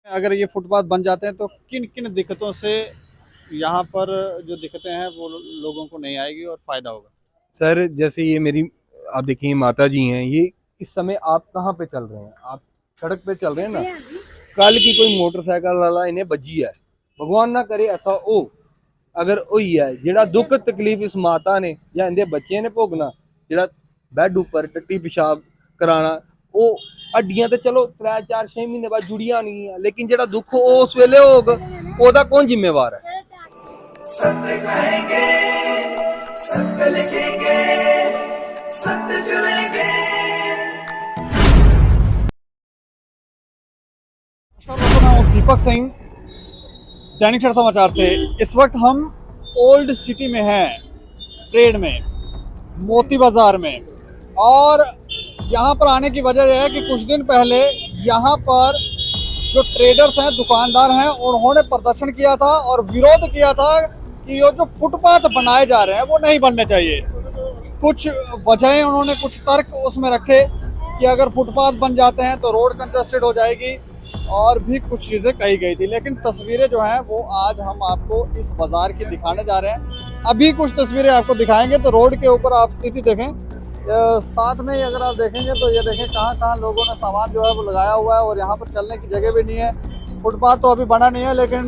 अगर ये फुटपाथ बन जाते हैं तो किन किन दिक्कतों से यहाँ पर जो दिक्कतें हैं वो लोगों को नहीं आएगी और फायदा होगा। सर जैसे ये मेरी आप देखिए माता जी हैं, ये इस समय आप कहाँ पे चल रहे हैं, आप सड़क पे चल रहे हैं ना। कल की कोई मोटरसाइकिल वाला इन्हें बजी है, भगवान ना करे ऐसा हो। अगर वही है जेड़ा दुख तकलीफ इस माता ने या इनके बच्चे ने भोगना, जेड़ा बैड ऊपर टट्टी पेशाब कराना, वो हड्डियां तो चलो 3 4 6 महीने बाद जुड़ियां नहीं है, लेकिन जेड़ा दुख वो उस वेले होगा, ओदा कौन जिम्मेवार है। सत्य कहेंगे, सत्य लिखेंगे, सत्य चलेंगे। नमस्कार, मैं हूं दीपक सिंह, दैनिक क्षण समाचार से। इस वक्त हम ओल्ड सिटी में हैं, ट्रेड में, मोती बाजार में। और यहाँ पर आने की वजह यह है कि कुछ दिन पहले यहाँ पर जो ट्रेडर्स हैं, दुकानदार हैं, उन्होंने प्रदर्शन किया था और विरोध किया था कि ये जो फुटपाथ बनाए जा रहे हैं वो नहीं बनने चाहिए। कुछ वजहें उन्होंने, कुछ तर्क उसमें रखे कि अगर फुटपाथ बन जाते हैं तो रोड कंजस्टेड हो जाएगी और भी कुछ चीज़ें कही गई थी। लेकिन तस्वीरें जो हैं वो आज हम आपको इस बाज़ार की दिखाने जा रहे हैं। अभी कुछ तस्वीरें आपको दिखाएंगे तो रोड के ऊपर आप स्थिति देखें। साथ में ही अगर आप देखेंगे तो ये देखें कहाँ कहाँ लोगों ने सामान जो है वो लगाया हुआ है और यहाँ पर चलने की जगह भी नहीं है। फुटपाथ तो अभी बना नहीं है, लेकिन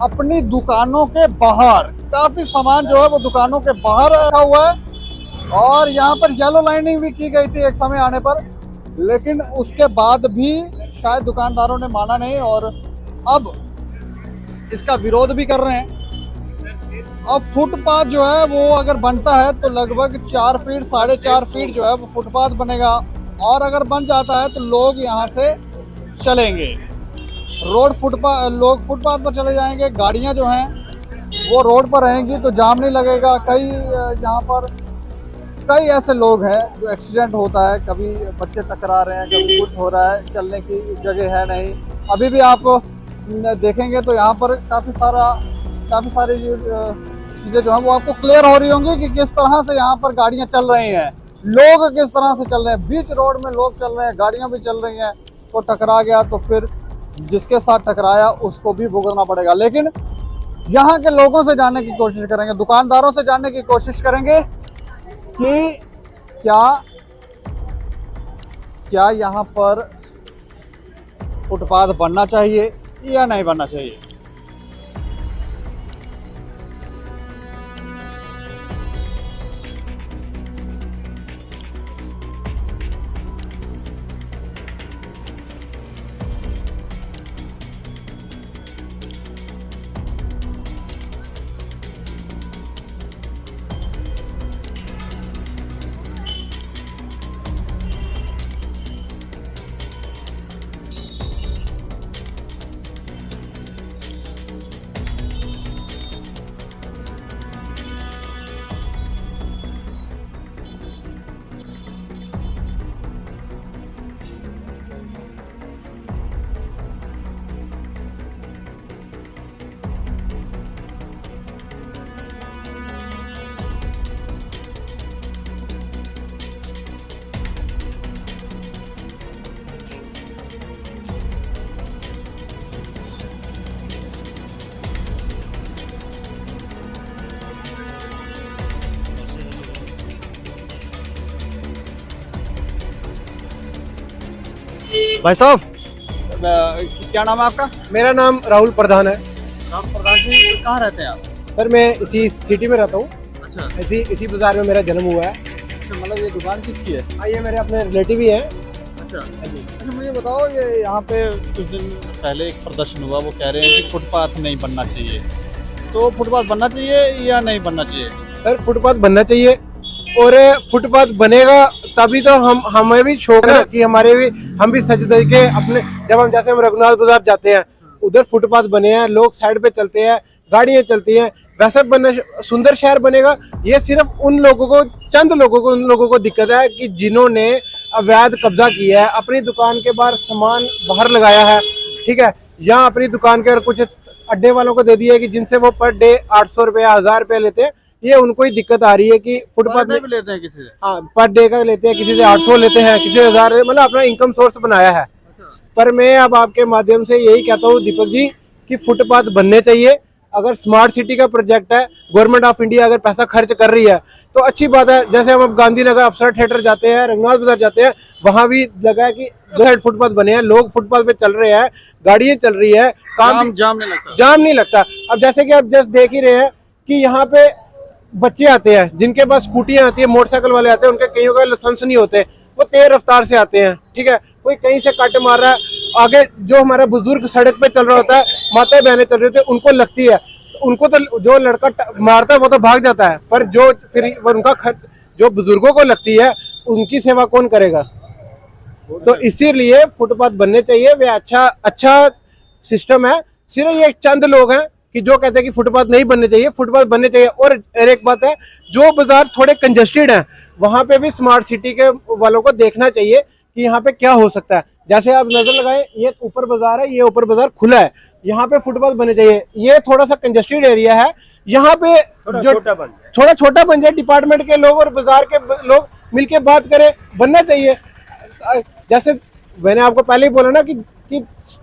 अपनी दुकानों के बाहर काफ़ी सामान जो है वो दुकानों के बाहर रखा हुआ है। और यहाँ पर येलो लाइनिंग भी की गई थी एक समय आने पर, लेकिन उसके बाद भी शायद दुकानदारों ने माना नहीं और अब इसका विरोध भी कर रहे हैं। अब फुटपाथ जो है वो अगर बनता है तो लगभग 4 फीट 4.5 फीट जो है वो फुटपाथ बनेगा और अगर बन जाता है तो लोग यहाँ से चलेंगे, लोग फुटपाथ पर चले जाएंगे। गाड़ियाँ जो हैं वो रोड पर रहेंगी तो जाम नहीं लगेगा। यहाँ पर कई ऐसे लोग हैं जो एक्सीडेंट होता है, कभी बच्चे टकरा रहे हैं, कभी कुछ हो रहा है, चलने की जगह है नहीं। अभी भी आप देखेंगे तो यहाँ पर काफ़ी सारी चीज़ें जो हैं वो आपको क्लियर हो रही होंगी कि किस तरह से यहाँ पर गाड़ियाँ चल रही हैं, लोग किस तरह से चल रहे हैं। बीच रोड में लोग चल रहे हैं, गाड़ियाँ भी चल रही हैं, तो टकरा गया तो फिर जिसके साथ टकराया उसको भी भुगतना पड़ेगा। लेकिन यहाँ के लोगों से जानने की कोशिश करेंगे, दुकानदारों से जानने की कोशिश करेंगे कि क्या यहाँ पर फुटपाथ बनना चाहिए या नहीं बनना चाहिए। भाई साहब, क्या नाम है आपका? मेरा नाम राहुल प्रधान है। राम प्रधान जी, कहाँ रहते हैं आप? सर मैं इसी सिटी में रहता हूँ, अच्छा इसी बाजार में मेरा जन्म हुआ है। अच्छा, मतलब ये दुकान किसकी है? हाँ, ये मेरे अपने रिलेटिव ही हैं। अच्छा अच्छा, मुझे बताओ, ये यहाँ पे कुछ दिन पहले एक प्रदर्शन हुआ, वो कह रहे हैं कि फुटपाथ नहीं बनना चाहिए, तो फुटपाथ बनना चाहिए या नहीं बनना चाहिए? सर फुटपाथ बनना चाहिए और फुटपाथ बनेगा तभी तो हमें भी शौक है कि हम भी सज धज के अपने, जब हम जैसे हम रघुनाथ बाजार जाते हैं उधर फुटपाथ बने हैं, लोग साइड पे चलते हैं, गाड़ियां चलती हैं, वैसा बनना सुंदर शहर बनेगा। ये सिर्फ उन लोगों को दिक्कत है कि जिन्होंने अवैध कब्जा किया है, अपनी दुकान के बाहर सामान बाहर लगाया है, ठीक है, या अपनी दुकान के कुछ अड्डे वालों को दे दिया है कि जिनसे वो पर डे 800 रुपया 1000 रुपया लेते हैं। ये उनको ही दिक्कत आ रही है कि फुटपाथ में भी लेते हैं किसी से, हाँ पर डे का लेते हैं, किसी से 800 लेते हैं, किसी से 1000, मतलब अपना इनकम सोर्स बनाया है। पर मैं अब आपके माध्यम से यही कहता हूँ दीपक जी कि फुटपाथ बनने चाहिए। अगर स्मार्ट सिटी का प्रोजेक्ट है, गवर्नमेंट ऑफ इंडिया अगर पैसा खर्च कर रही है तो अच्छी बात है। जैसे हम अब गांधीनगर अप्सरा थिएटर जाते हैं, रघुनाथ बाजार जाते हैं, वहां भी लगा है कि 2 साइड फुटपाथ बने हैं, लोग फुटपाथ पे चल रहे हैं, गाड़ियां चल रही है, काम जाम नहीं लगता। जाम नहीं लगता। अब जैसे कि आप जस्ट देख ही रहे हैं कि यहाँ पे बच्चे आते हैं जिनके पास स्कूटियां आती है, मोटरसाइकिल वाले आते हैं, उनके कईयों का लाइसेंस नहीं होते, वो तेज रफ्तार से आते हैं, ठीक है, कोई कहीं से कट मार रहा है, आगे जो हमारा बुजुर्ग सड़क पे चल रहा होता है, माता बहनें चल रही होती है, उनको लगती है, तो उनको तो जो लड़का मारता है वो तो भाग जाता है, पर जो फिर उनका जो बुजुर्गों को लगती है उनकी सेवा कौन करेगा। तो इसीलिए फुटपाथ बनने चाहिए, वे अच्छा सिस्टम है। सिर्फ ये चंद लोग हैं कि जो कहते हैं कि फुटपाथ नहीं बनने चाहिए, फुटपाथ बनने चाहिए। और एक बात है, जो बाजार थोड़े कंजेस्टेड हैं वहां पे भी स्मार्ट सिटी के वालों को देखना चाहिए कि यहाँ पे क्या हो सकता है। जैसे आप नजर लगाएं, ये ऊपर बाजार है, ये ऊपर बाजार खुला है, यहाँ पे फुटपाथ बनने चाहिए। ये थोड़ा सा कंजेस्टेड एरिया है, यहाँ पे जो थोड़ा छोटा बन जाए, डिपार्टमेंट के लोग और बाजार के लोग मिलके बात करें, बनना चाहिए। जैसे मैंने आपको पहले ही बोला ना कि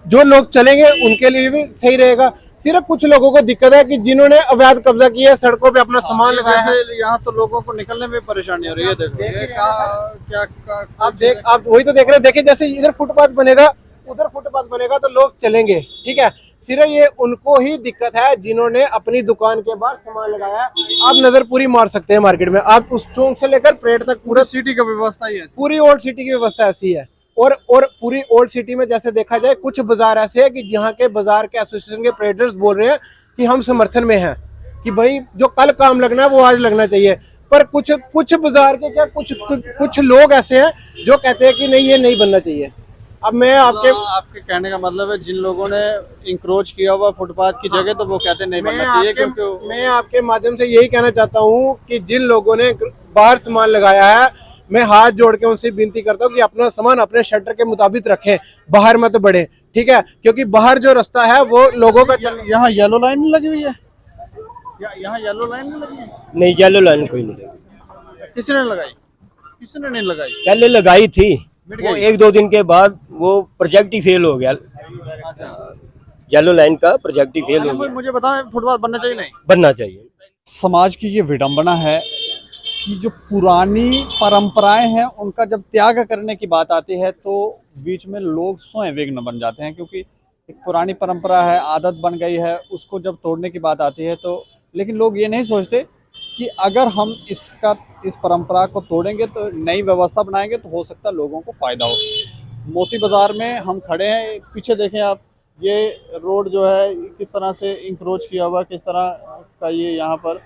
जो लोग चलेंगे उनके लिए भी सही रहेगा। सिर्फ कुछ लोगों को दिक्कत है कि जिन्होंने अवैध कब्जा किया है, सड़कों पे अपना सामान लगाया है। यहाँ तो लोगों को निकलने में परेशानी हो रही है। देखो ये आप वही तो देख रहे हैं। देखिए जैसे इधर फुटपाथ बनेगा, उधर फुटपाथ बनेगा तो लोग चलेंगे, ठीक है। सिर्फ ये उनको ही दिक्कत है जिन्होंने अपनी दुकान के बाहर सामान लगाया है। आप नजर पूरी मार सकते हैं मार्केट में, आप उस चौक से लेकर परेड तक पूरा सिटी का व्यवस्था ही है, पूरी ओल्ड सिटी की व्यवस्था ऐसी है। और पूरी ओल्ड सिटी में जैसे देखा जाए, कुछ बाजार ऐसे है कि जहाँ के बाजार के एसोसिएशन के प्रेडेटर्स बोल रहे हैं कि हम समर्थन में हैं कि भाई जो कल काम लगना है वो आज लगना चाहिए। पर कुछ बाजार के क्या कुछ लोग ऐसे हैं जो कहते हैं कि नहीं, ये नहीं बनना चाहिए। अब मैं आपके कहने का मतलब है जिन लोगों ने इंक्रोच किया हुआ फुटपाथ की जगह, तो वो कहते हैं नहीं बनना चाहिए। क्योंकि मैं आपके माध्यम से यही कहना चाहता हूँ कि जिन लोगों ने बाहर सामान लगाया है, मैं हाथ जोड़ के उनसे विनती करता हूँ कि अपना सामान अपने शटर के मुताबिक रखें, बाहर मत बढ़े, ठीक है। क्योंकि बाहर जो रास्ता है वो लोगों का यहाँ येलो लाइन लगी हुई है, यहाँ येलो लाइन नहीं लगी है? नहीं, येलो लाइन कोई नहीं लगी। किसने लगाई? किसने नहीं लगाई? पहले लगाई थी, मिट वो गई। 1-2 दिन के बाद वो प्रोजेक्ट ही फेल हो गया। येलो लाइन का प्रोजेक्ट ही फेल हो गया। मुझे बताएं, फुटपाथ बनना चाहिए नहीं बनना चाहिए। समाज की ये विडंबना है कि जो पुरानी परंपराएं हैं उनका जब त्याग करने की बात आती है तो बीच में लोग स्वयं विघ्न बन जाते हैं। क्योंकि एक पुरानी परंपरा है, आदत बन गई है, उसको जब तोड़ने की बात आती है तो, लेकिन लोग ये नहीं सोचते कि अगर हम इस परंपरा को तोड़ेंगे तो नई व्यवस्था बनाएंगे तो हो सकता है लोगों को फायदा हो। मोती बाजार में हम खड़े हैं, पीछे देखें आप, ये रोड जो है किस तरह से इंक्रोच किया हुआ, किस तरह का ये यहाँ पर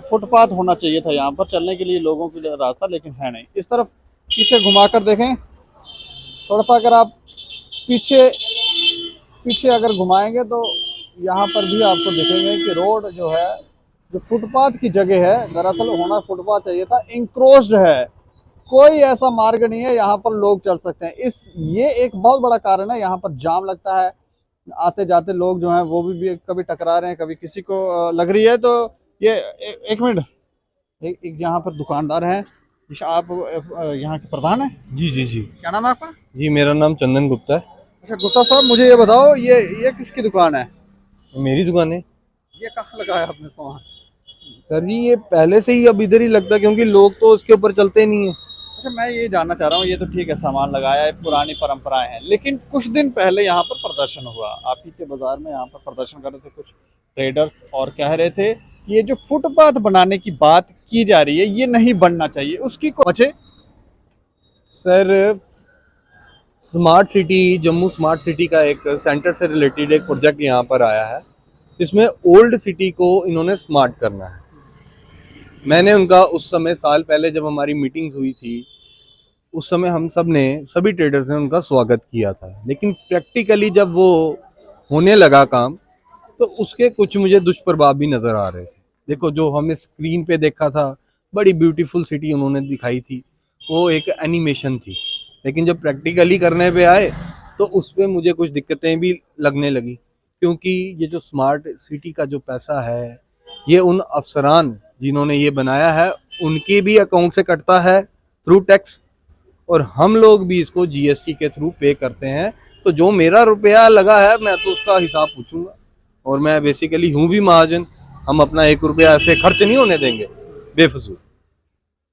फुटपाथ होना चाहिए था यहाँ पर चलने के लिए लोगों के लिए रास्ता, लेकिन है नहीं। इस तरफ पीछे घुमाकर देखें थोड़ा सा, अगर आप पीछे अगर घुमाएंगे तो यहाँ पर भी आपको दिखेंगे कि रोड जो है, जो फुटपाथ की जगह है, दरअसल होना फुटपाथ चाहिए था, इंक्रोच्ड है। कोई ऐसा मार्ग नहीं है यहाँ पर लोग चल सकते हैं। ये एक बहुत बड़ा कारण है, यहाँ पर जाम लगता है, आते जाते लोग जो हैं वो भी कभी टकरा रहे हैं, कभी किसी को लग रही है। तो ये एक मिनट, एक यहाँ पर दुकानदार हैं, आप यहाँ के प्रधान हैं? जी। क्या नाम है आपका? जी, मेरा नाम चंदन गुप्ता है। अच्छा गुप्ता साहब, मुझे ये बताओ, ये किसकी दुकान है? मेरी दुकान है। ये कहाँ लगाया आपने सामान? सर जी, ये पहले से ही अब इधर ही लगता है क्योंकि लोग तो उसके ऊपर चलते नहीं है। अच्छा, मैं ये जानना चाह रहा हूँ, ये तो ठीक है सामान लगाया है, पुरानी परंपराएं हैं, लेकिन कुछ दिन पहले यहाँ पर प्रदर्शन हुआ, आप ही के बाजार में यहाँ पर प्रदर्शन कर रहे थे कुछ ट्रेडर्स और कह रहे थे कि ये जो फुटपाथ बनाने की बात की जा रही है ये नहीं बनना चाहिए, उसकी को बचे। Sir, smart city, Jammu smart city का एक सेंटर से रिलेटेड एक प्रोजेक्ट यहाँ पर आया है, इसमें ओल्ड सिटी को इन्होंने स्मार्ट करना है। मैंने उनका उस समय, साल पहले जब हमारी मीटिंग्स हुई थी, उस समय हम सब ने, सभी ट्रेडर्स ने उनका स्वागत किया था। लेकिन प्रैक्टिकली जब वो होने लगा काम, तो उसके कुछ मुझे दुष्प्रभाव भी नज़र आ रहे थे। देखो, जो हमने स्क्रीन पे देखा था, बड़ी ब्यूटीफुल सिटी उन्होंने दिखाई थी, वो एक एनिमेशन थी, लेकिन जब प्रैक्टिकली करने पे आए तो उस पर मुझे कुछ दिक्कतें भी लगने लगी। क्योंकि ये जो स्मार्ट सिटी का जो पैसा है, ये उन अफसरान जिन्होंने ये बनाया है उनके भी अकाउंट से कटता है थ्रू टैक्स, और हम लोग भी इसको जीएसटी के थ्रू पे करते हैं, तो जो मेरा रुपया लगा है मैं तो उसका हिसाब पूछूंगा, और मैं बेसिकली हूँ भी महाजन। हम अपना 1 रुपया ऐसे खर्च नहीं होने देंगे बेफजूल।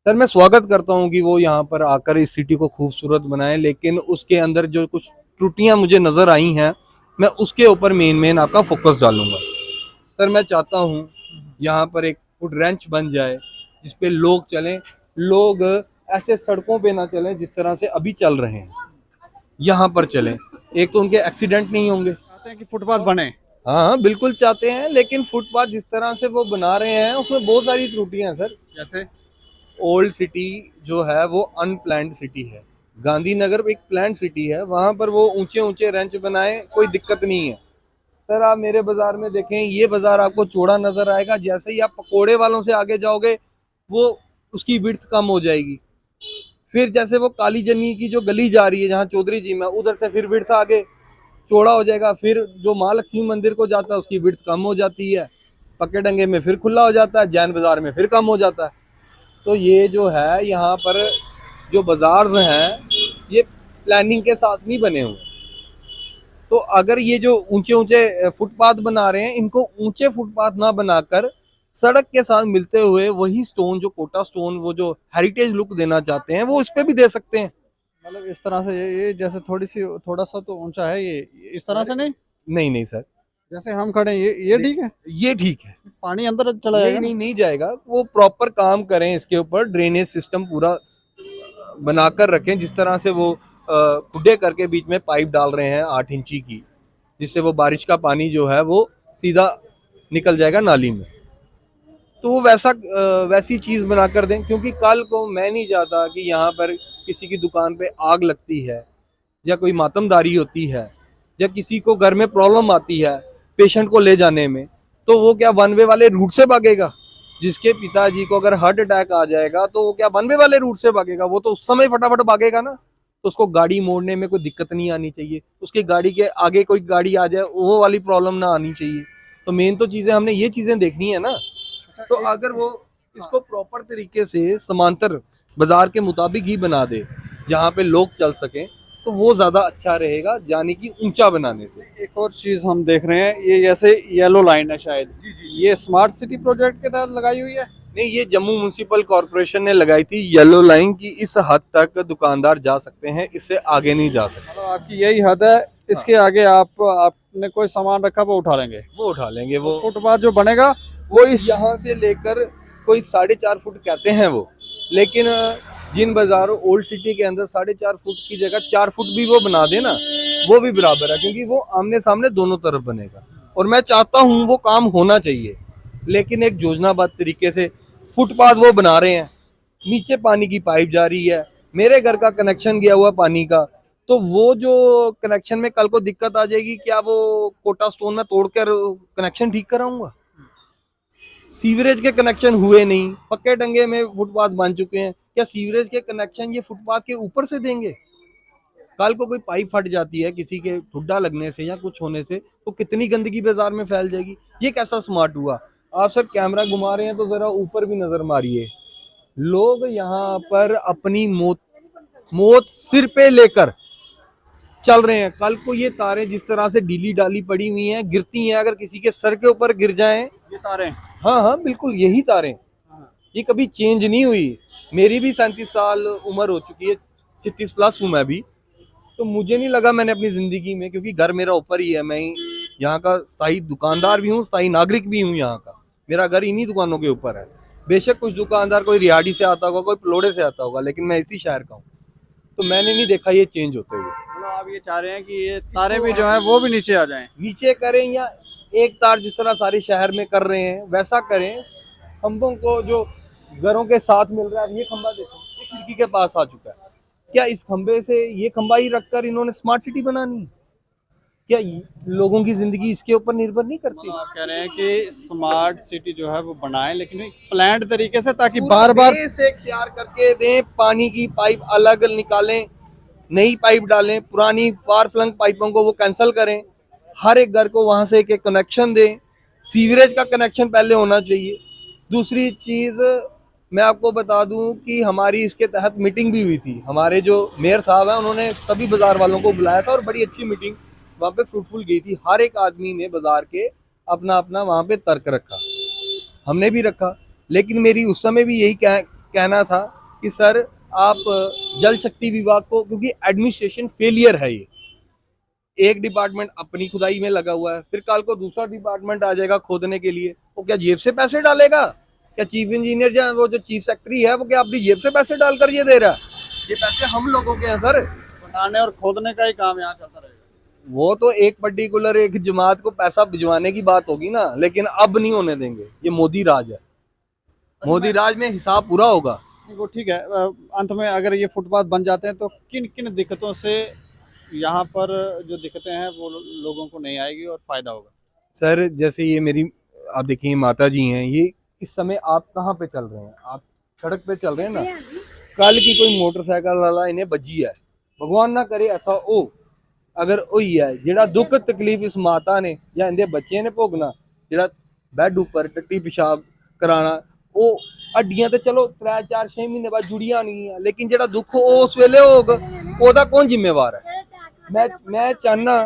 सर मैं स्वागत करता हूँ कि वो यहाँ पर आकर इस सिटी को खूबसूरत बनाएं, लेकिन उसके अंदर जो कुछ त्रुटियां मुझे नजर आई हैं मैं उसके ऊपर मेन आपका फोकस डालूंगा। सर मैं चाहता हूँ यहाँ पर एक फुट रेंच बन जाए जिसपे लोग चलें, लोग ऐसे सड़कों पे ना चलें जिस तरह से अभी चल रहे हैं, यहाँ पर चलें। एक तो उनके एक्सीडेंट नहीं होंगे। चाहते हैं कि फुटपाथ बने। हाँ बिल्कुल चाहते हैं, लेकिन फुटपाथ जिस तरह से वो बना रहे हैं उसमें बहुत सारी त्रुटियां हैं सर। जैसे ओल्ड सिटी जो है वो अनप्लान्ड सिटी है, गांधीनगर एक प्लान्ड सिटी है, वहां पर वो ऊंचे ऊंचे रेंच बनाए, कोई दिक्कत नहीं है। सर आप मेरे बाजार में देखें, ये बाजार आपको चौड़ा नजर आएगा, जैसे ही आप पकोड़े वालों से आगे जाओगे वो उसकी विड्थ कम हो जाएगी। फिर जैसे वो काली जनी की जो गली जा रही है जहाँ चौधरी जी में, उधर से फिर विड्थ आगे चौड़ा हो जाएगा। फिर जो महालक्ष्मी मंदिर को जाता है उसकी विड्थ कम हो जाती है, पक्के डंगे में फिर खुला हो जाता है, जैन बाजार में फिर कम हो जाता है। तो ये जो है यहाँ पर जो बाजार्स हैं ये प्लानिंग के साथ नहीं बने हुए। तो अगर ये जो ऊंचे ऊंचे फुटपाथ बना रहे हैं, इनको ऊंचे फुटपाथ ना बनाकर सड़क के साथ मिलते हुए वही स्टोन जो कोटा स्टोन, वो जो हेरिटेज लुक देना चाहते हैं वो इस पे भी दे सकते हैं। मतलब इस तरह से ये जैसे थोड़ा सा तो ऊंचा है, ये इस तरह से नहीं। नहीं सर, जैसे हम खड़े हैं ये ठीक है। ये ठीक है। पानी अंदर चला जाएगा ना? नहीं जाएगा। वो प्रॉपर काम करें, इसके ऊपर ड्रेनेज सिस्टम पूरा बनाकर रखें, जिस तरह से वो खुड्डे करके बीच में पाइप डाल रहे हैं 8 इंची की, जिससे वो बारिश का पानी जो है वो सीधा निकल जाएगा नाली में। तो वो वैसी चीज बनाकर दें, क्योंकि कल को मैं नहीं चाहता कि यहाँ पर किसी की दुकान पे आग लगती है या कोई मातमदारी होती है या किसी को घर में प्रॉब्लम आती है पेशेंट को ले जाने में, तो वो क्या वन वे वाले रूट से भागेगा? जिसके पिताजी को अगर हार्ट अटैक आ जाएगा तो वो क्या वन वे वाले रूट से भागेगा? वो तो उस समय फटाफट भागेगा ना। तो उसको गाड़ी मोड़ने में कोई दिक्कत नहीं आनी चाहिए, उसकी गाड़ी के आगे कोई गाड़ी आ जाए वो वाली प्रॉब्लम ना आनी चाहिए। तो मेन तो चीजें हमने ये चीजें देखनी है ना। तो अगर वो इसको प्रॉपर तरीके से समांतर बाजार के मुताबिक ही बना दे जहाँ पे लोग चल सकें, तो वो ज्यादा अच्छा रहेगा, यानी कि ऊंचा बनाने से। एक और चीज हम देख रहे हैं, ये जैसे येलो लाइन है, शायद ये स्मार्ट सिटी प्रोजेक्ट के तहत लगाई हुई है। नहीं, ये जम्मू म्युनिसिपल कॉर्पोरेशन ने लगाई थी येलो लाइन की। इस हद तक दुकानदार जा सकते हैं, इससे आगे नहीं जा सकते। मतलब आपकी यही हद है, इसके आगे आपने कोई सामान रखा वो उठा लेंगे। वो उठा लेंगे। वो फुटपाथ जो बनेगा वो इस यहाँ से लेकर कोई 4.5 फुट कहते हैं वो, लेकिन जिन बाजारों ओल्ड सिटी के अंदर 4.5 फुट की जगह 4 फुट भी वो बना दे ना, वो भी बराबर है, क्योंकि वो आमने सामने दोनों तरफ बनेगा। और मैं चाहता हूँ वो काम होना चाहिए, लेकिन एक योजनाबद्ध तरीके से फुटपाथ वो बना रहे हैं, नीचे पानी की पाइप जा रही है, मेरे घर का कनेक्शन गया हुआ पानी का, तो वो जो कनेक्शन में कल को दिक्कत आ जाएगी, क्या वो कोटा स्टोन में तोड़कर कनेक्शन ठीक कराऊंगा? सीवरेज के कनेक्शन हुए नहीं, पक्के डंगे में फुटपाथ बन चुके हैं, क्या सीवरेज के कनेक्शन ये फुटपाथ के ऊपर से देंगे? कल को कोई पाइप फट जाती है किसी के ठुड्डा लगने से या कुछ होने से, तो कितनी गंदगी बाजार में फैल जाएगी। ये कैसा स्मार्ट हुआ? आप सर कैमरा घुमा रहे हैं तो जरा ऊपर भी नजर मारिए। लोग यहाँ पर अपनी मौत सिर पे लेकर चल रहे हैं। कल को ये तारें जिस तरह से डीली डाली पड़ी हुई हैं, गिरती हैं, अगर किसी के सर के ऊपर गिर जाएं, ये तारें, हाँ बिल्कुल यही तारें, ये कभी चेंज नहीं हुई। मेरी भी 37 साल उम्र हो चुकी है, 36 प्लस हूँ मैं भी, तो मुझे नहीं लगा मैंने अपनी जिंदगी में, क्योंकि घर मेरा ऊपर ही है, मैं यहाँ का स्थायी दुकानदार भी हूँ, स्थायी नागरिक भी हूँ यहाँ का, मेरा घर इन्हीं दुकानों के ऊपर है। बेशक कुछ दुकानदार कोई रिहाड़ी से आता होगा, कोई पलोड़े से आता होगा, लेकिन मैं इसी शहर का हूँ, तो मैंने नहीं देखा ये चेंज होते हुए। मतलब आप ये चाह रहे हैं कि ये तारे भी जो है वो भी नीचे आ जाएं? नीचे करें या एक तार जिस तरह सारे शहर में कर रहे हैं वैसा करें। खंभों को जो घरों के साथ मिल रहा है, ये खंभा देखो, ये खिड़की के पास आ चुका है, क्या इस खंभे से ये खंभा ही रखकर इन्होंने स्मार्ट सिटी बनानी? क्या लोगों की जिंदगी इसके ऊपर निर्भर नहीं करती? मतलब आप कह रहे हैं कि स्मार्ट सिटी जो है वो बनाएं, लेकिन प्लान्ड तरीके से, ताकि बार बार से तैयार करके दें, पानी की पाइप अलग निकालें, नई पाइप डालें, पुरानी फार फ्लंग पाइपों को वो कैंसिल करें, हर एक घर को वहां से एक कनेक्शन दें, सीवरेज का कनेक्शन पहले होना चाहिए। दूसरी चीज, मैं आपको बता दूं कि हमारी इसके तहत मीटिंग भी हुई थी। हमारे जो मेयर साहब हैं उन्होंने सभी बाजार वालों को बुलाया था और बड़ी अच्छी मीटिंग वहाँ पे फ्रूटफुल गई थी। हर एक आदमी ने बाजार के अपना अपना वहाँ पे तर्क रखा, हमने भी रखा। लेकिन मेरी उस समय भी यही कहना था कि सर आप जल शक्ति विभाग को, क्योंकि एडमिनिस्ट्रेशन फेलियर है ये, एक डिपार्टमेंट अपनी खुदाई में लगा हुआ है, फिर कल को दूसरा डिपार्टमेंट आ जाएगा खोदने के लिए, वो क्या जेब से पैसे डालेगा? क्या चीफ इंजीनियर या वो जो चीफ सेक्रेटरी है वो क्या अपनी जेब से पैसे डालकर ये दे रहा है? ये पैसे हम लोगों के हैं सर। बनाने और खोदने का ही काम यहाँ चलता रहेगा। वो तो एक पर्टिकुलर एक जमात को पैसा भिजवाने की बात होगी ना, लेकिन अब नहीं होने देंगे। ये मोदी राज है, मोदी राज में हिसाब पूरा होगा। वो ठीक है। अंत में अगर ये फुटपाथ बन जाते हैं तो किन किन दिक्कतों से यहाँ पर जो दिक्कतें हैं वो लोगों को नहीं आएगी और फायदा होगा? सर जैसे ये मेरी आप देखिए माता जी हैं, ये इस समय आप कहाँ पे चल रहे हैं? आप सड़क पे चल रहे हैं ना। कल की कोई मोटरसाइकिल वाला इन्हें बजी है, भगवान ना करे ऐसा हो, अगर होई है जेड़ा दुख तकलीफ इस माता ने या इनके बच्चे ने भोगना, जेड़ा बैड ऊपर टट्टी पेशाब कराना, वो हड्डियां तो चलो 3-4-6 महीने बाद जुड़ियां आनी, लेकिन जेड़ा दुख उस वेले होगा ओदा कौन जिम्मेवार है? मैं चाहना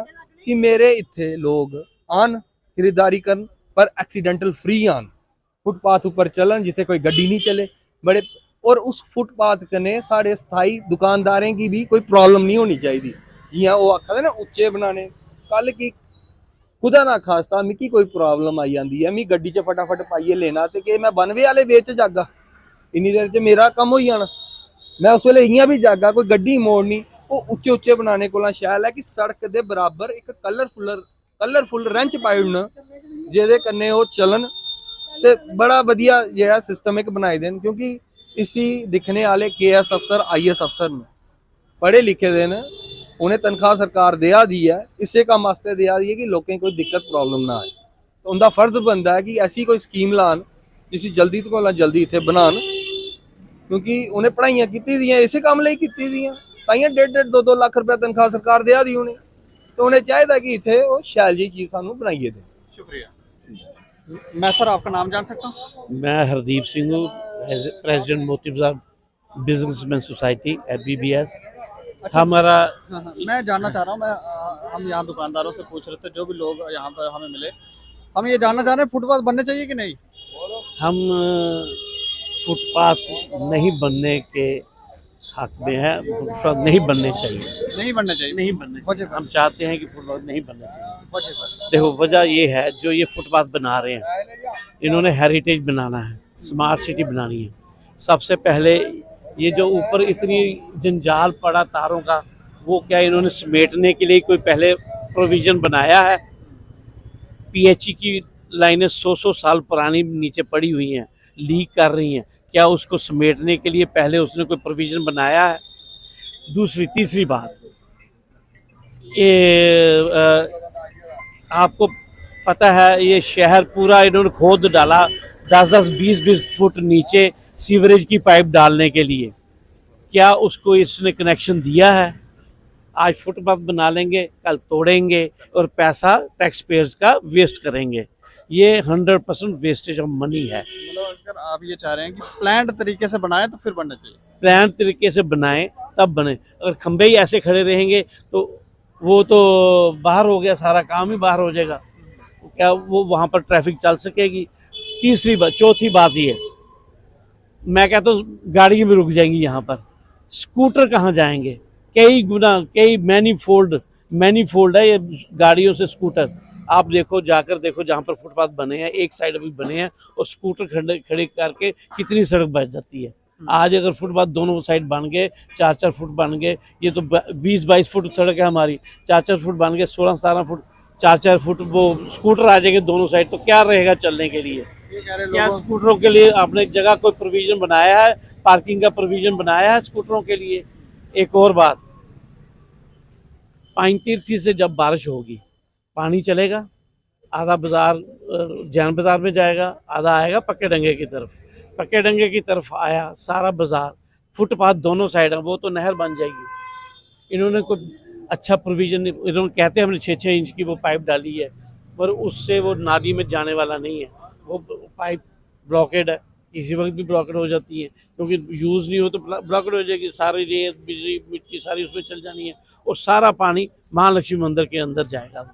कि मेरे इत्थे लोग आन खरीदारी करन पर एक्सीडेंटल फ्री आन, फुटपाथ ऊपर चलन जिथे कोई गड्डी नहीं चले बड़े, और उस फुटपाथ कने साढ़े स्थाई दुकानदारें की भी कोई प्रॉब्लम नहीं होनी चाहिए। जियां वो आखा ना उच्चे बनाने, कल की खुदा ना खास्ता मिकी कोई प्रॉब्लम आई जाती है, मैं गड्डी च फटाफट पाइए लेना ते कि मैं बनवे वाले वेच जागा, इन्नी देर च मेरा कम हो जाना। मैं उस वेले इयां भी जागा, कोई गड्डी मोड़नी, वो उच्चे उच्चे बनाने को शैल है कि सड़क दे बराबर एक कलरफुल रेंच पाई ओड़न जेदे कन्नै ओह् चलन ते बड़ा वधिया जेह्ड़ा सिस्टम एक बनाई देन। क्योंकि इसी दिक्खने वाले KS अफसर IAS अफसर न, पढ़े लिखे दे न, उन्हें तनख्वाह सरकार देआ दी है, इसे कम्म आस्ते देआ दी है कि लोकें कोई दिक्कत प्रॉब्लम ना आए। तो उनका फर्ज बनता है कि ऐसी कोई स्कीम लान जिसी जल्दी तो कोला जल्दी इत्थे बनान, क्योंकि उन्हें पढ़ाइयां कीती दियां इसे कम्म लई कीती दियां, ताइयां 1.5 2 लाख रुपया तनख्वाह सरकार देआ दी उन्हें। तो उन्हें चाहिए कि इत्थे वो शैल जी चीज़ सानू बनाइए दें। शुक्रिया। मैं सर आपका नाम जान सकता हूँ? मैं हरदीप सिंह हूँ, प्रेसिडेंट मोती बाजार बिजनेसमैन सोसाइटी FBBS। हमारा हाँ, मैं जानना चाह रहा हूँ, हम यहाँ दुकानदारों से पूछ रहे थे, जो भी लोग यहाँ पर हमें मिले, हम ये जानना चाह रहे हैं फुटपाथ बनने चाहिए कि नहीं? हम फुटपाथ नहीं बनने के हक में है, फुटपाथ नहीं बनने चाहिए, नहीं बनने चाहिए। नहीं बनने वजह चाहिए। हम चाहते हैं कि फुटपाथ नहीं बनने चाहिए। वजह देखो वजह ये है, जो ये फुटपाथ बना रहे हैं इन्होंने हेरिटेज बनाना है, स्मार्ट सिटी बनानी है। सबसे पहले ये जो ऊपर इतनी जंजाल पड़ा तारों का, वो क्या इन्होंने समेटने के लिए कोई पहले प्रोविज़न बनाया है? PHE की लाइनें 100 साल पुरानी नीचे पड़ी हुई हैं, लीक कर रही हैं, क्या उसको समेटने के लिए पहले उसने कोई प्रोविज़न बनाया है? तीसरी बात, ये आपको पता है ये शहर पूरा इन्होंने खोद डाला 10-10 20-20 फुट नीचे सीवरेज की पाइप डालने के लिए, क्या उसको इसने कनेक्शन दिया है? आज फुटपाथ बना लेंगे, कल तोड़ेंगे और पैसा टैक्स पेयर्स का वेस्ट करेंगे। ये 100% वेस्टेज ऑफ मनी है। मतलब अगर आप ये चाह रहे हैं कि प्लान्ड तरीके से बनाए तो फिर बनना चाहिए। प्लान तरीके से बनाएं तब बने, अगर खंबे ही ऐसे खड़े रहेंगे तो वो तो बाहर हो गया, सारा काम ही बाहर हो जाएगा, क्या वो वहाँ पर ट्रैफिक चल सकेगी? चौथी बात ये, मैं कहता हूँ गाड़ी भी रुक जाएंगी यहाँ पर, स्कूटर कहाँ जाएंगे? कई मैनीफोल्ड है ये गाड़ियों से स्कूटर। आप देखो, जाकर देखो जहाँ पर फुटपाथ बने हैं, एक साइड अभी बने हैं और स्कूटर खड़े करके कितनी सड़क बच जाती है। आज अगर फुटपाथ दोनों साइड बन गए, 4-4 फुट बन गए, ये तो 20-22 फुट सड़क है हमारी, 4-4 फुट बन गए, 16-17 फुट, 4-4 फुट वो स्कूटर आ जाएंगे दोनों साइड, तो क्या रहेगा चलने के लिए? क्या स्कूटरों के लिए आपने जगह कोई प्रोविजन बनाया है? पार्किंग का प्रोविजन बनाया है स्कूटरों के लिए? एक और बात, पाइन तीर्थी से जब बारिश होगी पानी चलेगा, आधा बाजार जैन बाजार में जाएगा, आधा आएगा पक्के डंगे की तरफ। पक्के डंगे की तरफ आया सारा बाजार, फुटपाथ दोनों साइड है, वो तो नहर बन जाएगी। इन्होंने कोई अच्छा प्रोविजन, इन्होंने कहते हैं हमने 6-6 इंच की वो पाइप डाली है, पर उससे वो नाली में जाने वाला नहीं है, वो पाइप ब्लॉकेड है, किसी वक्त भी ब्लॉकेट हो जाती है, क्योंकि यूज़ नहीं हो तो ब्लॉकेट हो जाएगी, सारी रेत बिजली मिट्टी सारी उसमें चल जानी है और सारा पानी महालक्ष्मी मंदिर के अंदर जाएगा,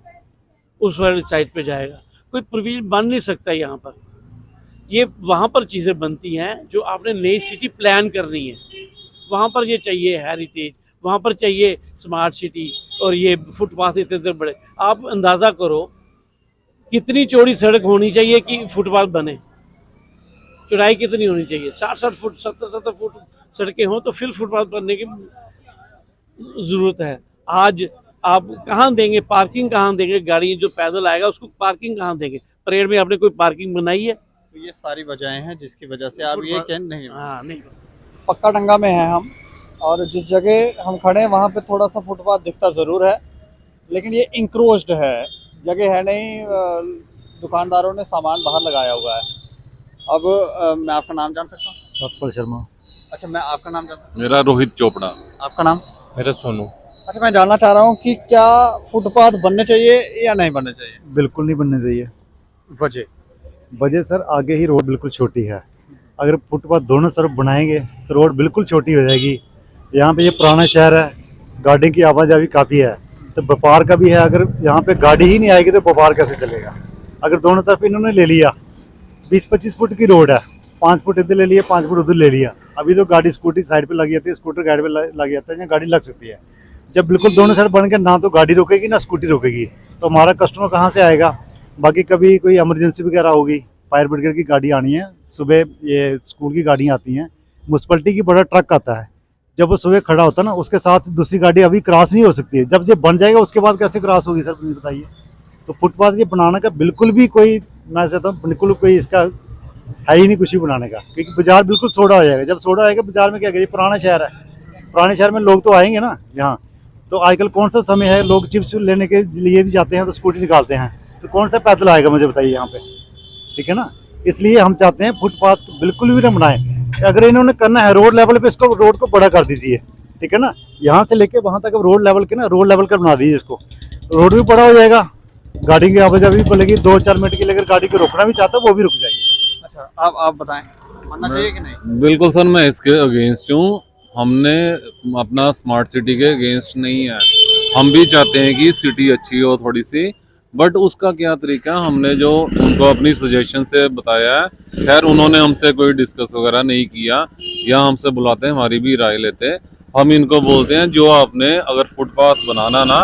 उस वाली साइड पे जाएगा। कोई प्रोविजन बन नहीं सकता यहाँ पर। ये वहाँ पर चीज़ें बनती हैं जो आपने नई सिटी प्लान करनी है, वहाँ पर ये चाहिए हेरिटेज, वहाँ पर चाहिए स्मार्ट सिटी, और ये फुटपाथ इतने इतने बड़े। आप अंदाज़ा करो कितनी चौड़ी सड़क होनी चाहिए कि फुटपाथ बने, चौड़ाई कितनी होनी चाहिए? 60-60 फुट 70-70 फुट सड़कें हों तो फिर फुटपाथ बनने की ज़रूरत है। आज आप कहाँ देंगे पार्किंग, कहाँ देंगे? गाड़ी जो पैदल आएगा उसको पार्किंग कहाँ देंगे? परेड में आपने कोई पार्किंग बनाई है? तो ये सारी वजहें हैं जिसकी वजह से आप ये कह नहीं। हाँ नहीं। पक्का डंगा में हैं हम, और जिस जगह हम खड़े हैं वहाँ पे थोड़ा सा फुटपाथ दिखता ज़रूर है, लेकिन ये इंक्रोच्ड है, जगह है नहीं, दुकानदारों ने सामान बाहर लगाया हुआ है। अब मैं आपका नाम जान सकता हूँ? सतपाल शर्मा। अच्छा, मैं आपका नाम जान सकता मेरा रोहित चोपड़ा। हूँ? आपका नाम? मेरा सोनू। अच्छा, मैं जानना चाह रहा हूँ कि क्या फुटपाथ बनने चाहिए या नहीं बनने चाहिए? बिल्कुल नहीं बनने चाहिए। वजह सर आगे ही रोड बिल्कुल छोटी है, अगर फुटपाथ दोनों तरफ बनाएंगे तो रोड बिल्कुल छोटी हो जाएगी। यहाँ पे ये पुराना शहर है, गाड़ी की आवाजाही काफ़ी है, तो व्यापार का भी है। अगर यहाँ पे गाड़ी ही नहीं आएगी तो व्यापार कैसे चलेगा? अगर दोनों तरफ इन्होंने ले लिया, 20-25 फुट की रोड है, 5 फुट इधर ले लिया, 5 फुट उधर ले लिया, अभी तो गाड़ी स्कूटी साइड पे लग जाती है, स्कूटर गाड़ी पे लग जाता है, यहाँ गाड़ी लग सकती है। जब बिल्कुल दोनों साइड बन के ना तो गाड़ी रोकेगी ना स्कूटी रोकेगी, तो हमारा कस्टमर कहाँ से आएगा? बाकी कभी कोई इमरजेंसी वगैरह होगी, फायर ब्रिगेड की गाड़ी आनी है, सुबह ये स्कूल की गाड़ियाँ आती हैं, म्यूनसिपलिटी की बड़ा ट्रक आता है, जब वो सुबह खड़ा होता है ना, उसके साथ दूसरी गाड़ी अभी क्रॉस नहीं हो सकती है। जब ये बन जाएगा उसके बाद कैसे क्रॉस होगी सर, मुझे बताइए। तो फुटपाथ ये बनाने का बिल्कुल भी कोई, मैं कहता हूँ बिल्कुल कोई इसका है ही नहीं कुछ भी बनाने का, क्योंकि बाजार बिल्कुल सोडा हो जाएगा। जब सोडा आएगा बाजार में क्या करिए? पुराना शहर है, पुराने शहर में लोग तो आएंगे ना यहाँ। तो आजकल कौन सा समय है, लोग चिप्स लेने के लिए भी जाते हैं तो स्कूटी निकालते हैं, तो कौन सा पैदल आएगा मुझे बताइए यहाँ पे? ठीक है ना, इसलिए हम चाहते हैं फुटपाथ बिल्कुल भी ना बनाएं। अगर इन्होंने करना है रोड लेवल पे, इसको रोड को बड़ा कर दीजिए, ठीक है ना, यहाँ से लेके वहाँ तक रोड लेवल के ना, रोड लेवल का बना दीजिए इसको, रोड भी बड़ा हो जाएगा, गाड़ी की आवाजाही भी बढ़ेगी। 2-4 मिनट के लिए अगर गाड़ी को रोकना भी चाहता है वो भी रुक जाएगी। अच्छा, आप बताएं, बनना चाहिए कि नहीं? बिल्कुल सर, मैं इसके अगेंस्ट हूँ। हमने अपना स्मार्ट सिटी के अगेंस्ट नहीं है, हम भी चाहते हैं कि सिटी अच्छी हो थोड़ी सी, बट उसका क्या तरीका हमने जो उनको अपनी सजेशन से बताया है, खैर उन्होंने हमसे कोई डिस्कस वगैरह नहीं किया, या हमसे बुलाते हैं हमारी भी राय लेते हैं। हम इनको बोलते हैं जो आपने अगर फुटपाथ बनाना ना,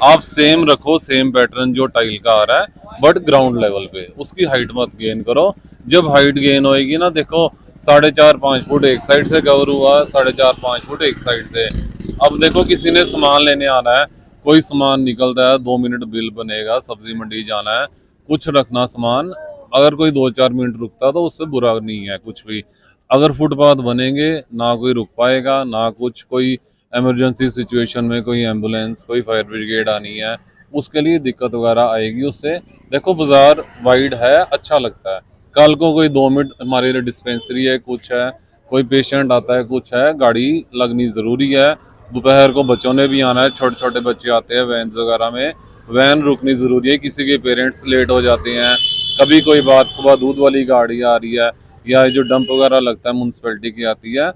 आप सेम रखो, सेम पैटर्न जो टाइल का आ रहा है, बट ग्राउंड लेवल पे उसकी हाइट मत गेन करो। जब हाइट गेन होएगी ना, देखो 4.5-5 फुट एक साइड से कवर हुआ, 4.5-5 फुट एक साइड से। अब देखो किसी ने सामान लेने आना है, कोई सामान निकलता है, 2 मिनट बिल बनेगा, सब्जी मंडी जाना है, कुछ रखना सामान, अगर कोई 2-4 मिनट रुकता तो उससे बुरा नहीं है कुछ भी। अगर फुटपाथ बनेंगे ना कोई रुक पाएगा, ना कुछ, कोई इमरजेंसी सिचुएशन में कोई एम्बुलेंस, कोई फायर ब्रिगेड आनी है, उसके लिए दिक्कत वगैरह आएगी उससे। देखो बाजार वाइड है, अच्छा लगता है, कल को कोई 2 मिनट हमारे लिए डिस्पेंसरी है, कुछ है, कोई पेशेंट आता है, कुछ है, गाड़ी लगनी ज़रूरी है। दोपहर को बच्चों ने भी आना है, छोटे छोटे बच्चे आते हैं वैन वगैरह में, वैन रुकनी ज़रूरी है, किसी के पेरेंट्स लेट हो जाते हैं, कभी कोई बात, सुबह दूध वाली गाड़ी आ रही है, या जो डंप वगैरह लगता है म्यूनसिपैलिटी की आती है।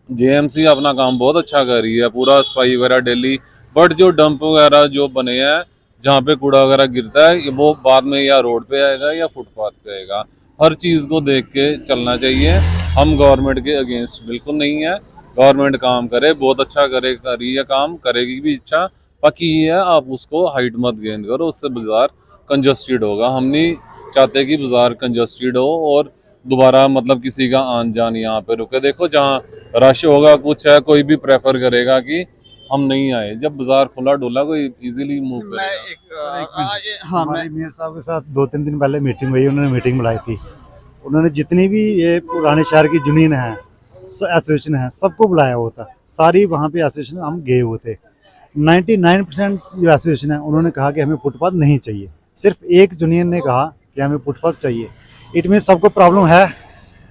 जेएमसी अपना काम बहुत अच्छा कर रही है, पूरा सफाई वगैरह डेली, बट जो डंप वगैरह जो बने हैं जहाँ पे कूड़ा वगैरह गिरता है, वो बाद में या रोड पे आएगा या फुटपाथ पे आएगा। हर चीज़ को देख के चलना चाहिए। हम गवर्नमेंट के अगेंस्ट बिल्कुल नहीं है, गवर्नमेंट काम करे, बहुत अच्छा करे, करी है काम, करेगी भी अच्छा, बाकी ये है आप उसको हाइट मत गेन करो, उससे बाजार कंजस्टेड होगा। हम नहीं चाहते कि बाजार कंजस्टेड हो और दोबारा मतलब किसी का आन जान यहाँ पे रुके। देखो जहाँ रश होगा, कुछ है, कोई भी प्रेफर करेगा कि हम नहीं आए। जब बाजार खुला डोला कोई इजीली मूव करेगा। हाँ, मैं हमारे मेयर साहब के साथ 2-3 दिन पहले मीटिंग हुई, उन्होंने मीटिंग बुलाई थी, उन्होंने जितनी भी ये पुराने शहर की यूनियन है, एसोसिएशन है, सबको बुलाया हुआ था, सारी वहाँ पे एसोसिएशन हम गए हुए थे। 99% जो एसोसिएशन है उन्होंने कहा कि हमें फुटपाथ नहीं चाहिए, सिर्फ एक यूनियन ने कहा कि हमें फुटपाथ चाहिए। इट मीन सबको प्रॉब्लम है,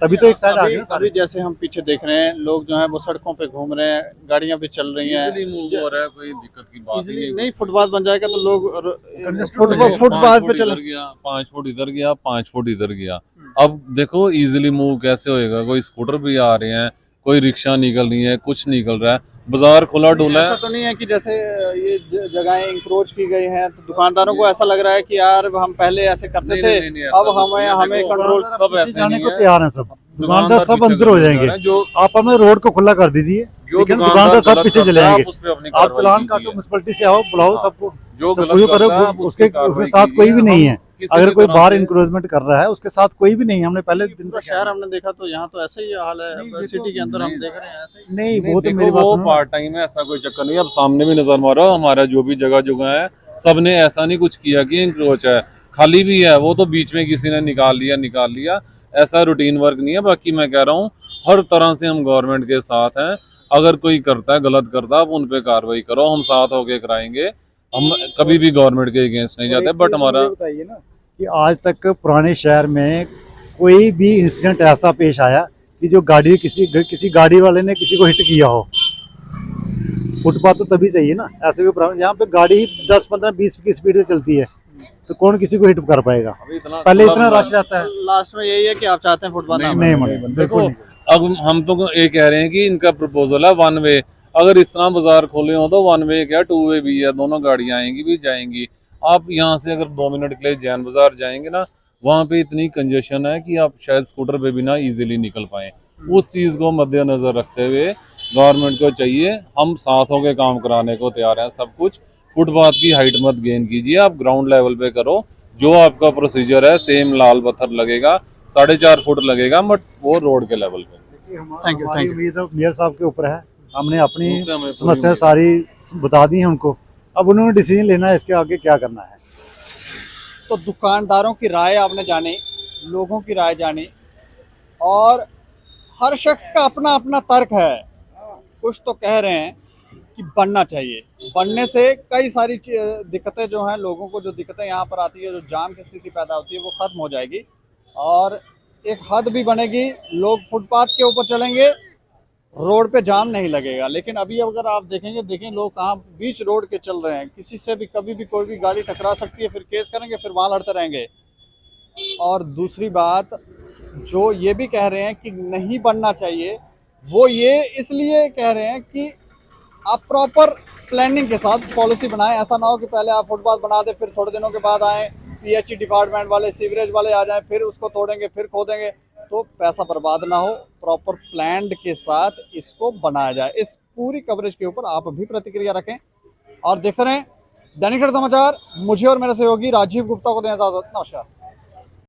तभी तो एक साइड आ गया। अभी जैसे हम पीछे देख रहे हैं, लोग जो हैं वो सड़कों पे घूम रहे हैं, गाड़ियां भी चल रही हैं, इजीली मूव हो रहा है, कोई दिक्कत की बात इजीली नहीं। फुटपाथ बन जाएगा तो लोग फुटपाथ पे चले, 5 फुट इधर गया, 5 फुट इधर गया, 5 फुट इधर गया, अब देखो इजीली मूव कैसे होएगा, कोई स्कूटर भी आ रहे हैं, कोई रिक्शा निकल रही है, कुछ निकल रहा है, बाजार खुला डुला ऐसा है। तो नहीं है कि जैसे ये जगहें इंक्रोच की गई हैं तो दुकानदारों को ऐसा लग रहा है कि यार हम पहले ऐसे करते नहीं, थे, नहीं, नहीं, ऐसा अब कुछ नहीं है। हमें देखो, कंट्रोल सब पीछे ऐसे जाने नहीं को है। तैयार हैं सब, दुकानदार सब पीछे अंदर हो गलत जाएंगे। कर रहे हैं, जो आप हमें रोड को खुला कर दीजिए, जो लेकिन दुकानदार सब गलत पीछे करता चले है, आएंगे। आप उस पे अपनी आप कार्रवाई चलान कीजिए। काटो, म्युनिसिपैलिटी से आओ, बुलाओ हाँ। सबको, जो सबको गलत ये करता करो, है, आप उसके उसकी कार्रवाई साथ कोई भी कीजिए। नहीं हम है। किसी अगर भी कोई तरह बाहर से- इंक्रोचमेंट कर रहा है उसके साथ कोई भी नहीं है। हमने पहले दिन पूरा शहर हमने देखा तो यहाँ तो ऐसा ही हाल है, सिटी के अंदर हम देख रहे हैं ऐसा ही। नहीं, नहीं, वो तो देखो, मेरी बात वो सुनो ना। पार्ट टाइम है, ऐसा कोई चक्कर नहीं है। अब सामने भी नजर मारो, हमारा जो भी जगह जगह है, सबने ऐसा नहीं कुछ किया कि इंक्रोच है, खाली भी है, वो तो बीच में किसी ने निकाल लिया। ऐसा रूटीन वर्क नहीं है। बाकी मैं कह रहा हूँ हर तरह से हम गवर्नमेंट के साथ हैं। अगर कोई करता है, गलत करता है, आप उन पे कार्रवाई करो, हम साथ होके कराएंगे। हम कभी भी गवर्नमेंट के अगेंस्ट नहीं जाते, बट हमारा बताइए ना कि आज तक पुराने शहर में कोई भी इंसिडेंट ऐसा पेश आया कि जो गाड़ी किसी गाड़ी वाले ने किसी को हिट किया हो। फुटपाथ तो तभी चाहिए ना, ऐसे कोई प्रॉब्लम, यहाँ पे गाड़ी 10, 15, 20 की स्पीड से चलती है तो कौन किसी को हिट कर पाएगा। अभी इतना पहले खुला इतना डुला- रश रहता है। लास्ट में यही है कि आप चाहते हैं फुटपाथ ना नहीं, बने। बिल्कुल देखो, नहीं। अब हम तो ये कह रहे हैं कि इनका प्रपोजल है 1 वे। अगर इस तरह बाजार खोले हो तो 1 वे क्या 2 वे भी है, दोनों गाड़ियां आएंगी भी जाएंगी। आप यहाँ से अगर 2 मिनट के लिए जैन बाजार जाएंगे ना, वहाँ पे इतनी कंजेशन है कि आप शायद स्कूटर पे भी ना इजीली निकल पाए। उस चीज़ को मद्देनजर रखते हुए गवर्नमेंट को चाहिए, हम साथ होकर काम कराने को तैयार हैं सब कुछ। फुटपाथ की हाइट मत गेन कीजिए, आप ग्राउंड लेवल पे करो। जो आपका प्रोसीजर है सेम लाल पत्थर लगेगा, 4.5 फुट लगेगा, बट वो रोड के लेवल पे। Thank you, हमारी thank you. उम्मीद है मेयर साहब के ऊपर है। हमने अपनी उनसे हमें पूरी समस्या उम्मीद है। सारी बता दी है उनको, अब उन्होंने डिसीजन लेना है इसके आगे क्या करना है। तो दुकानदारों की राय आपने जानी, लोगों की राय जानी, और हर शख्स का अपना अपना तर्क है। कुछ तो कह रहे हैं कि बनना चाहिए, बनने से कई सारी दिक्कतें जो हैं, लोगों को जो दिक्कतें यहाँ पर आती है, जो जाम की स्थिति पैदा होती है, वो ख़त्म हो जाएगी और एक हद भी बनेगी। लोग फुटपाथ के ऊपर चलेंगे, रोड पे जाम नहीं लगेगा। लेकिन अभी अगर आप देखें लोग कहाँ बीच रोड के चल रहे हैं, किसी से भी कभी भी कोई भी गाड़ी टकरा सकती है, फिर केस करेंगे, फिर वहाँ लड़ते रहेंगे। और दूसरी बात, जो ये भी कह रहे हैं कि नहीं बनना चाहिए, वो ये इसलिए कह रहे हैं कि आप प्रॉपर प्लानिंग के साथ पॉलिसी बनाएं। ऐसा ना हो कि पहले आप फुटपाथ बना दें, फिर थोड़े दिनों के बाद आए पीएचई डिपार्टमेंट वाले, सीवरेज वाले आ जाएं, फिर उसको तोड़ेंगे, फिर खोदेंगे, तो पैसा बर्बाद ना हो। प्रॉपर प्लान के साथ इसको बनाया जाए। इस पूरी कवरेज के ऊपर आप भी प्रतिक्रिया रखें और देखते रहें दैनिक समाचार। मुझे और मेरे सहयोगी राजीव गुप्ता को दें इजाजत। नमस्कार।